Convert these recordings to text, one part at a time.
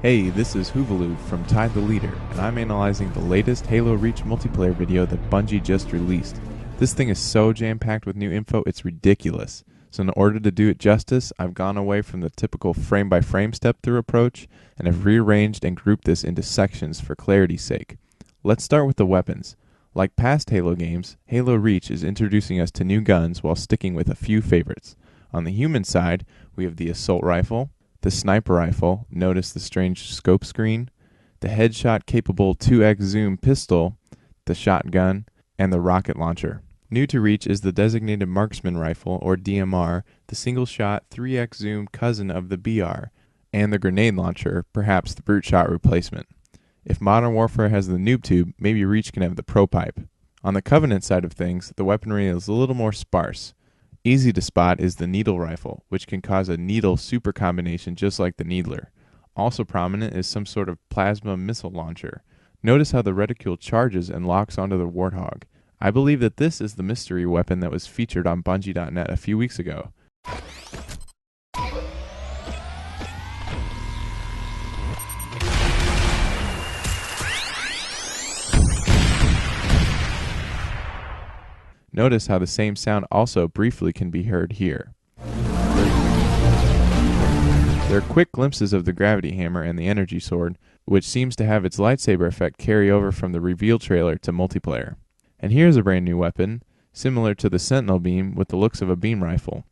Hey, this is Hoovaloov from Tide the Leader, and I'm analyzing the latest Halo Reach multiplayer video that Bungie just released. This thing is so jam-packed with new info, it's ridiculous. So in order to do it justice, I've gone away from the typical frame-by-frame step-through approach, and have rearranged and grouped this into sections for clarity's sake. Let's start with the weapons. Like past Halo games, Halo Reach is introducing us to new guns while sticking with a few favorites. On the human side, we have the assault rifle, the sniper rifle, notice the strange scope screen, the headshot-capable 2x zoom pistol, the shotgun, and the rocket launcher. New to Reach is the designated marksman rifle, or DMR, the single-shot 3x zoom cousin of the BR, and the grenade launcher, perhaps the brute shot replacement. If Modern Warfare has the noob tube, maybe Reach can have the pro pipe. On the Covenant side of things, the weaponry is a little more sparse. Easy to spot is the needle rifle, which can cause a needle super combination just like the needler. Also prominent is some sort of plasma missile launcher. Notice how the reticule charges and locks onto the Warthog. I believe that this is the mystery weapon that was featured on Bungie.net a few weeks ago. Notice how the same sound also briefly can be heard here. There are quick glimpses of the gravity hammer and the energy sword, which seems to have its lightsaber effect carry over from the reveal trailer to multiplayer. And here's a brand new weapon, similar to the Sentinel beam with the looks of a beam rifle.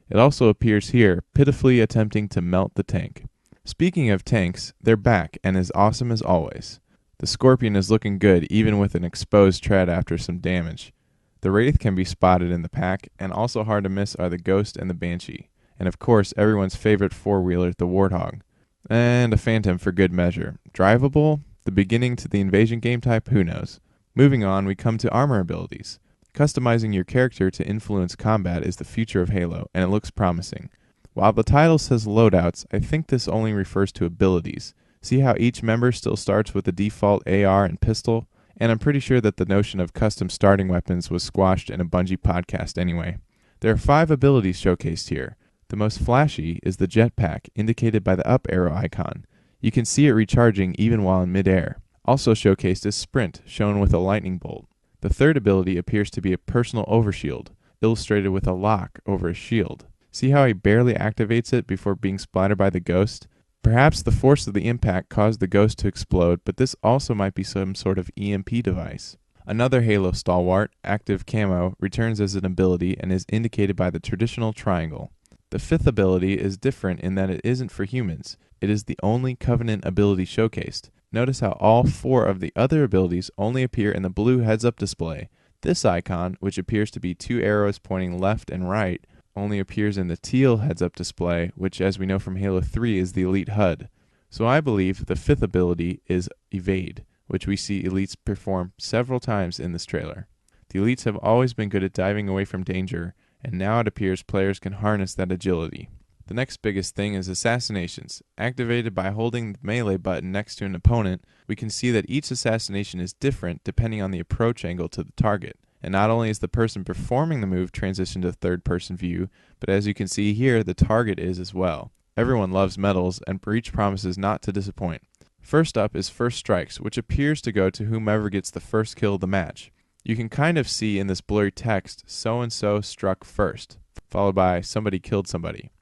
It also appears here, pitifully attempting to melt the tank. Speaking of tanks, they're back and as awesome as always. The Scorpion is looking good even with an exposed tread after some damage. The Wraith can be spotted in the pack, and also hard to miss are the Ghost and the Banshee. And of course, everyone's favorite four-wheeler, the Warthog. And a Phantom for good measure. Drivable? The beginning to the invasion game type? Who knows? Moving on, we come to armor abilities. Customizing your character to influence combat is the future of Halo, and it looks promising. While the title says loadouts, I think this only refers to abilities. See how each member still starts with the default AR and pistol? And I'm pretty sure that the notion of custom starting weapons was squashed in a Bungie podcast anyway. There are 5 abilities showcased here. The most flashy is the jetpack, indicated by the up arrow icon. You can see it recharging even while in midair. Also showcased is sprint, shown with a lightning bolt. The third ability appears to be a personal overshield, illustrated with a lock over a shield. See how he barely activates it before being splattered by the Ghost? Perhaps the force of the impact caused the Ghost to explode, but this also might be some sort of EMP device. Another Halo stalwart, Active Camo, returns as an ability and is indicated by the traditional triangle. The 5th ability is different in that it isn't for humans. It is the only Covenant ability showcased. Notice how all 4 of the other abilities only appear in the blue heads-up display. This icon, which appears to be 2 arrows pointing left and right, only appears in the teal heads-up display, which as we know from Halo 3 is the Elite HUD. So I believe the 5th ability is Evade, which we see Elites perform several times in this trailer. The Elites have always been good at diving away from danger, and now it appears players can harness that agility. The next biggest thing is assassinations. Activated by holding the melee button next to an opponent, we can see that each assassination is different depending on the approach angle to the target. And not only is the person performing the move transitioned to third-person view, but as you can see here, the target is as well. Everyone loves medals, and Reach promises not to disappoint. First up is First Strikes, which appears to go to whomever gets the first kill of the match. You can kind of see in this blurry text, so-and-so struck first, followed by somebody killed somebody.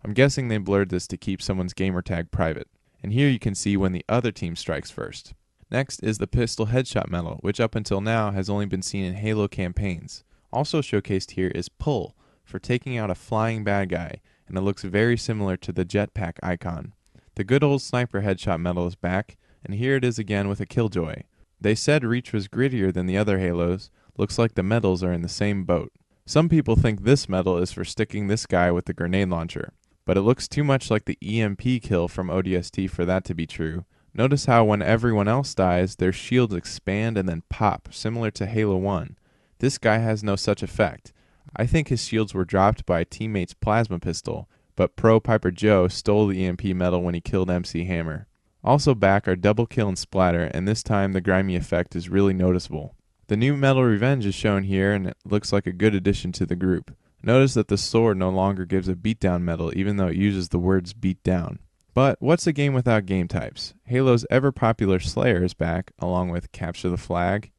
I'm guessing they blurred this to keep someone's gamertag private. And here you can see when the other team strikes first. Next is the pistol headshot medal, which up until now has only been seen in Halo campaigns. Also showcased here is Pull, for taking out a flying bad guy, and it looks very similar to the jetpack icon. The good old sniper headshot medal is back, and here it is again with a Killjoy. They said Reach was grittier than the other Halos, looks like the medals are in the same boat. Some people think this medal is for sticking this guy with the grenade launcher, but it looks too much like the EMP kill from ODST for that to be true. Notice how when everyone else dies, their shields expand and then pop, similar to Halo 1. This guy has no such effect. I think his shields were dropped by a teammate's plasma pistol, but Pro Piper Joe stole the EMP medal when he killed MC Hammer. Also back are Double Kill and Splatter, and this time the grimy effect is really noticeable. The new medal Revenge is shown here, and it looks like a good addition to the group. Notice that the sword no longer gives a beatdown medal, even though it uses the words beat down. But what's a game without game types? Halo's ever-popular Slayer is back, along with Capture the Flag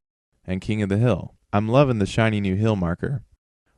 and King of the Hill. I'm loving the shiny new hill marker.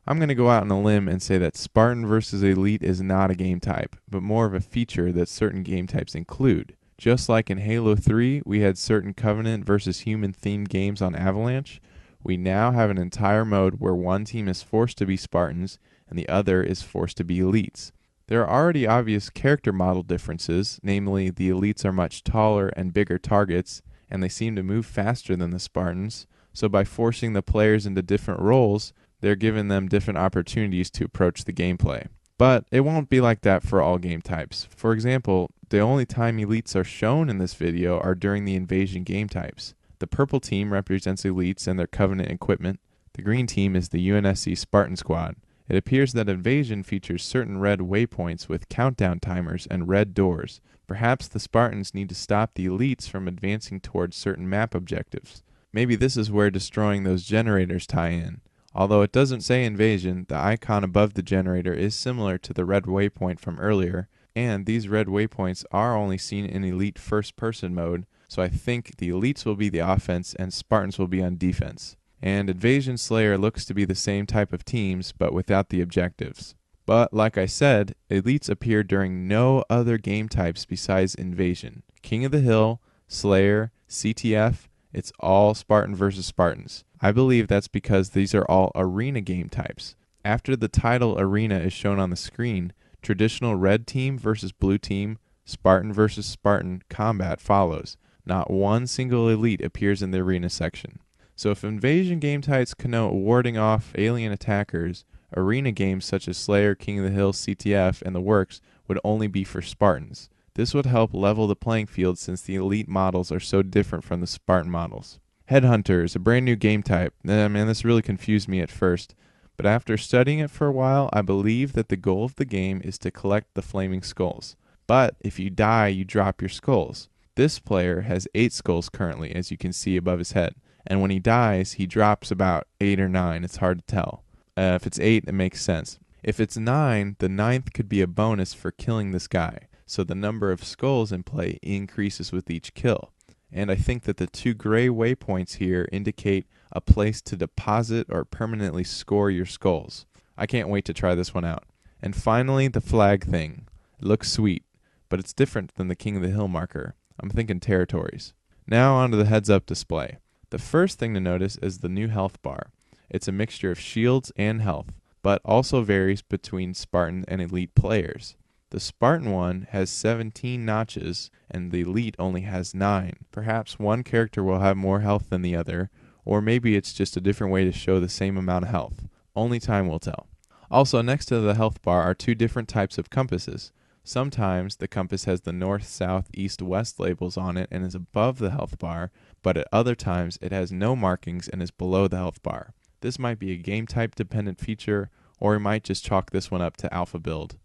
I'm going to go out on a limb and say that Spartan versus Elite is not a game type, but more of a feature that certain game types include. Just like in Halo 3, we had certain Covenant versus Human-themed games on Avalanche, we now have an entire mode where one team is forced to be Spartans and the other is forced to be Elites. There are already obvious character model differences, namely the Elites are much taller and bigger targets, and they seem to move faster than the Spartans, so by forcing the players into different roles, they're giving them different opportunities to approach the gameplay. But it won't be like that for all game types. For example, the only time Elites are shown in this video are during the Invasion game types. The purple team represents Elites and their Covenant equipment. The green team is the UNSC Spartan Squad. It appears that Invasion features certain red waypoints with countdown timers and red doors. Perhaps the Spartans need to stop the Elites from advancing towards certain map objectives. Maybe this is where destroying those generators tie in. Although it doesn't say Invasion, the icon above the generator is similar to the red waypoint from earlier, and these red waypoints are only seen in Elite first-person mode, so I think the Elites will be the offense and Spartans will be on defense. And Invasion Slayer looks to be the same type of teams, but without the objectives. But like I said, Elites appear during no other game types besides Invasion. King of the Hill, Slayer, CTF, it's all Spartan versus Spartans. I believe that's because these are all arena game types. After the title arena is shown on the screen, traditional red team versus blue team, Spartan versus Spartan combat follows. Not one single Elite appears in the arena section. So if Invasion game types connote warding off alien attackers, arena games such as Slayer, King of the Hill, CTF, and the works would only be for Spartans. This would help level the playing field since the Elite models are so different from the Spartan models. Headhunter is a brand new game type. Man, this really confused me at first, but after studying it for a while, I believe that the goal of the game is to collect the flaming skulls. But if you die, you drop your skulls. This player has 8 skulls currently, as you can see above his head. And when he dies, he drops about 8 or 9. It's hard to tell. If it's 8, it makes sense. If it's 9, the 9th could be a bonus for killing this guy. So the number of skulls in play increases with each kill. And I think that the 2 gray waypoints here indicate a place to deposit or permanently score your skulls. I can't wait to try this one out. And finally, the flag thing. It looks sweet, but it's different than the King of the Hill marker. I'm thinking territories. Now onto the heads-up display. The first thing to notice is the new health bar. It's a mixture of shields and health, but also varies between Spartan and Elite players. The Spartan one has 17 notches, and the Elite only has 9. Perhaps one character will have more health than the other, or maybe it's just a different way to show the same amount of health. Only time will tell. Also, next to the health bar are 2 different types of compasses. Sometimes the compass has the north, south, east, west labels on it and is above the health bar, but at other times it has no markings and is below the health bar. This might be a game type dependent feature, or we might just chalk this one up to alpha build.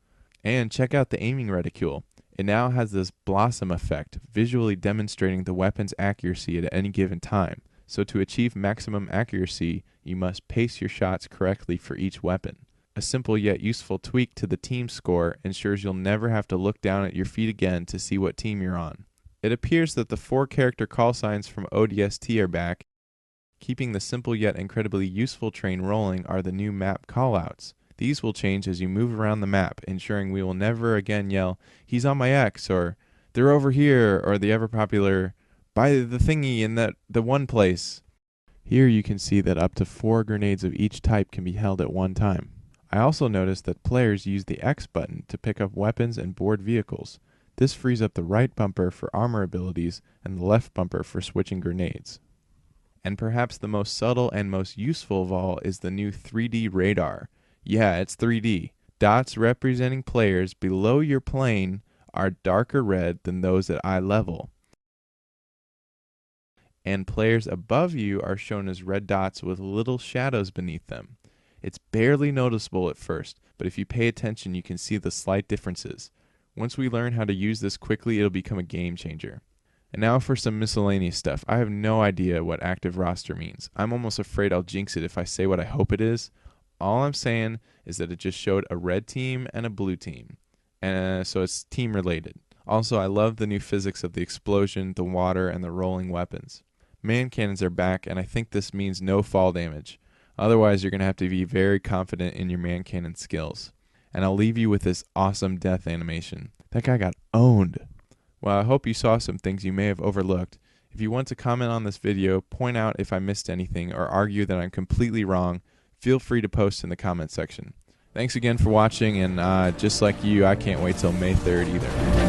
And check out the aiming reticule. It now has this blossom effect, visually demonstrating the weapon's accuracy at any given time. So to achieve maximum accuracy, you must pace your shots correctly for each weapon. A simple yet useful tweak to the team score ensures you'll never have to look down at your feet again to see what team you're on. It appears that the 4 character call signs from ODST are back. Keeping the simple yet incredibly useful train rolling are the new map callouts. These will change as you move around the map, ensuring we will never again yell, "He's on my X," or "They're over here," or the ever popular, "Buy the thingy in the one place." Here you can see that up to 4 grenades of each type can be held at one time. I also noticed that players use the X button to pick up weapons and board vehicles. This frees up the right bumper for armor abilities and the left bumper for switching grenades. And perhaps the most subtle and most useful of all is the new 3D radar. Yeah, it's 3D. Dots representing players below your plane are darker red than those at eye level. And players above you are shown as red dots with little shadows beneath them. It's barely noticeable at first, but if you pay attention, you can see the slight differences. Once we learn how to use this quickly, it'll become a game changer. And now for some miscellaneous stuff. I have no idea what active roster means. I'm almost afraid I'll jinx it if I say what I hope it is. All I'm saying is that it just showed a red team and a blue team. So it's team related. Also, I love the new physics of the explosion, the water, and the rolling weapons. Man cannons are back, and I think this means no fall damage. Otherwise, you're going to have to be very confident in your man cannon skills. And I'll leave you with this awesome death animation. That guy got owned. Well, I hope you saw some things you may have overlooked. If you want to comment on this video, point out if I missed anything, or argue that I'm completely wrong, feel free to post in the comment section. Thanks again for watching, and just like you, I can't wait till May 3rd either.